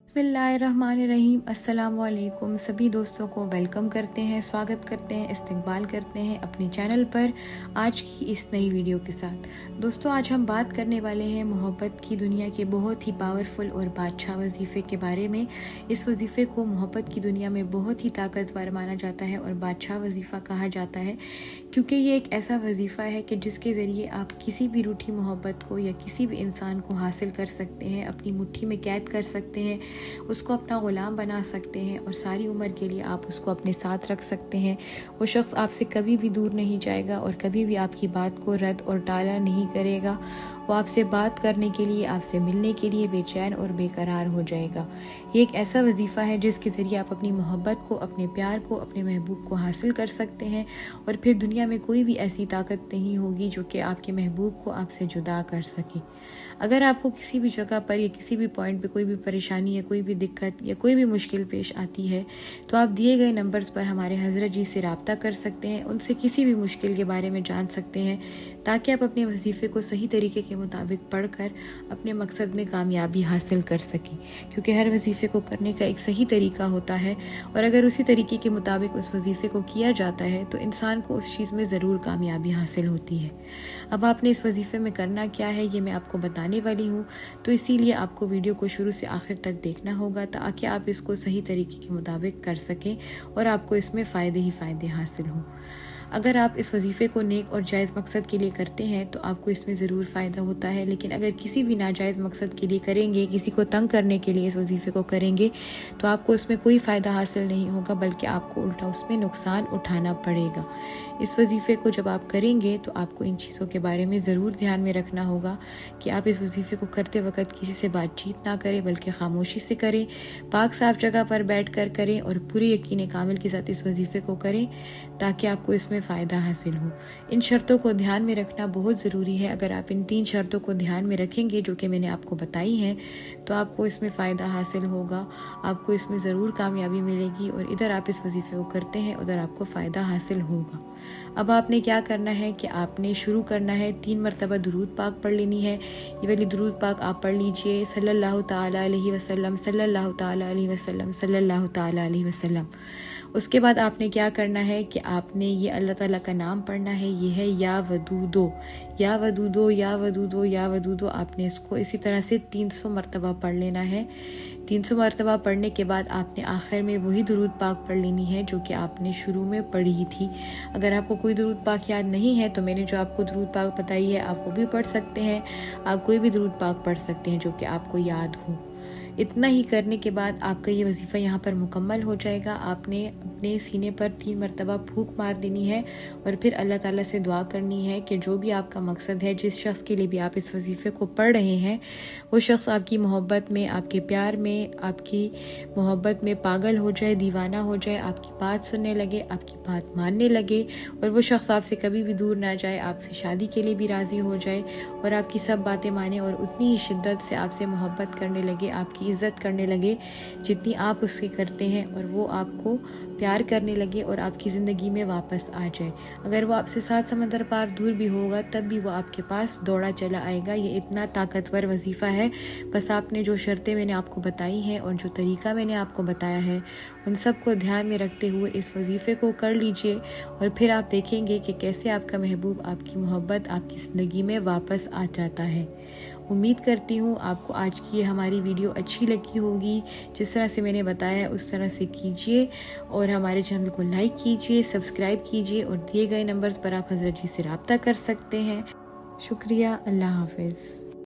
बिस्मिल्लाहिर्रहमानिर्रहीम। अस्सलाम वालेकुम। सभी दोस्तों को वेलकम करते हैं, स्वागत करते हैं, इस्तकबाल करते हैं अपने चैनल पर आज की इस नई वीडियो के साथ। दोस्तों, आज हम बात करने वाले हैं मोहब्बत की दुनिया के बहुत ही पावरफुल और बादशाह वजीफ़े के बारे में। इस वजीफ़े को मोहब्बत की दुनिया में बहुत ही ताकतवर माना जाता है और बादशाह वजीफ़ा कहा जाता है, क्योंकि ये एक ऐसा वजीफ़ा है कि जिसके ज़रिए आप किसी भी रूठी मोहब्बत को या किसी भी इंसान को हासिल कर सकते हैं, अपनी मुट्ठी में कैद कर सकते हैं, उसको अपना ग़ुलाम बना सकते हैं और सारी उम्र के लिए आप उसको अपने साथ रख सकते हैं। वो शख्स आपसे कभी भी दूर नहीं जाएगा और कभी भी आपकी बात को रद्द और टाला नहीं करेगा। वो आपसे बात करने के लिए, आपसे मिलने के लिए बेचैन और बेकरार हो जाएगा। ये एक ऐसा वजीफ़ा है जिसके ज़रिए आप अपनी मोहब्बत को, अपने प्यार को, अपने महबूब को हासिल कर सकते हैं और फिर दुनिया में कोई भी ऐसी ताकत नहीं होगी जो कि आपके महबूब को आपसे जुदा कर सके। अगर आपको किसी भी जगह पर या किसी भी पॉइंट पे कोई भी परेशानी या कोई भी दिक्कत या कोई भी मुश्किल पेश आती है, तो आप दिए गए नंबर्स पर हमारे हज़रत जी से रब्ता कर सकते हैं, उनसे किसी भी मुश्किल के बारे में जान सकते हैं, ताकि आप अपने वजीफ़े को सही तरीके के मुताबिक पढ़कर अपने मकसद में कामयाबी हासिल कर सकें। क्योंकि हर वजीफ़े को करने का एक सही तरीका होता है और अगर उसी तरीके के मुताबिक उस वजीफ़े को किया जाता है तो इंसान को उस चीज़ में ज़रूर कामयाबी हासिल होती है। अब आपने इस वजीफ़े में करना क्या है ये मैं आपको बताने वाली हूँ, तो इसीलिए आपको वीडियो को शुरू से आखिर तक देखना होगा ताकि आप इसको सही तरीके के मुताबिक कर सकें और आपको इसमें फ़ायदे ही फ़ायदे हासिल हों। अगर आप इस वजीफ़े को नेक और जायज़ मकसद के लिए करते हैं तो आपको इसमें ज़रूर फ़ायदा होता है, लेकिन अगर किसी भी नाजायज़ मकसद के लिए करेंगे, किसी को तंग करने के लिए इस वजीफ़े को करेंगे, तो आपको उसमें कोई फ़ायदा हासिल नहीं होगा, बल्कि आपको उल्टा उसमें नुकसान उठाना पड़ेगा। इस वजीफ़े को जब आप करेंगे तो आपको इन चीज़ों के बारे में ज़रूर ध्यान में रखना होगा कि आप इस वजीफ़े को करते वक्त किसी से बातचीत ना करें, बल्कि खामोशी से करें, पाक साफ़ जगह पर बैठ कर करें और पूरे यकीन कामिल के साथ इस वजीफ़े को करें ताकि आपको इसमें फ़ायदा हासिल हो। इन शर्तों को ध्यान में रखना बहुत ज़रूरी है। अगर आप इन 3 शर्तों को ध्यान में रखेंगे जो कि मैंने आपको बताई हैं, तो आपको इसमें फ़ायदा हासिल होगा, आपको इसमें ज़रूर कामयाबी मिलेगी और इधर आप इस वजीफ़े को करते हैं उधर आपको फ़ायदा हासिल होगा। अब आपने क्या करना है कि आपने शुरू करना है, 3 मरतबा दुरूद पाक पढ़ लेनी है। ये वाली दुरूद पाक आप पढ़ लीजिए, सल्लल्लाहु ताला अलैहि वसल्लम, सल्लल्लाहु ताला अलैहि वसल्लम, सल्लल्लाहु ताला अलैहि वसल्लम। उसके बाद आपने क्या करना है कि आपने ये अल्लाह ताला का नाम पढ़ना है। ये है या वदूदो, या वदूदो, या वदूदो, या वदूदो। आपने इसको इसी तरह से 300 मरतबा पढ़ लेना है। 300 मरतबा पढ़ने के बाद आपने आखिर में वही दुरूद पाक पढ़ लेनी है जो कि आपने शुरू में पढ़ी थी। अगर आपको कोई दुरूद पाक याद नहीं है तो मैंने जो आपको दुरूद पाक बताई है आप वो भी पढ़ सकते हैं। आप कोई भी दुरूद पाक पढ़ सकते हैं जो कि आपको याद हो। इतना ही करने के बाद आपका ये वजीफ़ा यहाँ पर मुकम्मल हो जाएगा। आपने अपने सीने पर 3 मरतबा फूंक मार देनी है और फिर अल्लाह ताला से दुआ करनी है कि जो भी आपका मकसद है, जिस शख्स के लिए भी आप इस वजीफ़े को पढ़ रहे हैं, वो शख्स आपकी मोहब्बत में, आपके प्यार में, आपकी मोहब्बत में पागल हो जाए, दीवाना हो जाए, आपकी बात सुनने लगे, आपकी बात मानने लगे और वो शख्स आपसे कभी भी दूर ना जाए, आपसे शादी के लिए भी राज़ी हो जाए और आपकी सब बातें माने और उतनी ही शिद्दत से आपसे मोहब्बत करने लगे, आपकी इज़्ज़त करने लगे जितनी आप उसकी करते हैं और वो आपको प्यार करने लगे और आपकी ज़िंदगी में वापस आ जाए। अगर वो आपसे 7 समंदर पार दूर भी होगा तब भी वो आपके पास दौड़ा चला आएगा। ये इतना ताकतवर वजीफ़ा है। बस आपने जो शर्तें मैंने आपको बताई हैं और जो तरीका मैंने आपको बताया है उन सब को ध्यान में रखते हुए इस वजीफ़े को कर लीजिए और फिर आप देखेंगे कि कैसे आपका महबूब, आपकी मोहब्बत आपकी ज़िंदगी में वापस आ जाता है। उम्मीद करती हूँ आपको आज की ये हमारी वीडियो अच्छी लगी होगी। जिस तरह से मैंने बताया है उस तरह से कीजिए और हमारे चैनल को लाइक कीजिए, सब्सक्राइब कीजिए और दिए गए नंबर्स पर आप हज़रत जी से रब्ता कर सकते हैं। शुक्रिया। अल्लाह हाफ़िज़।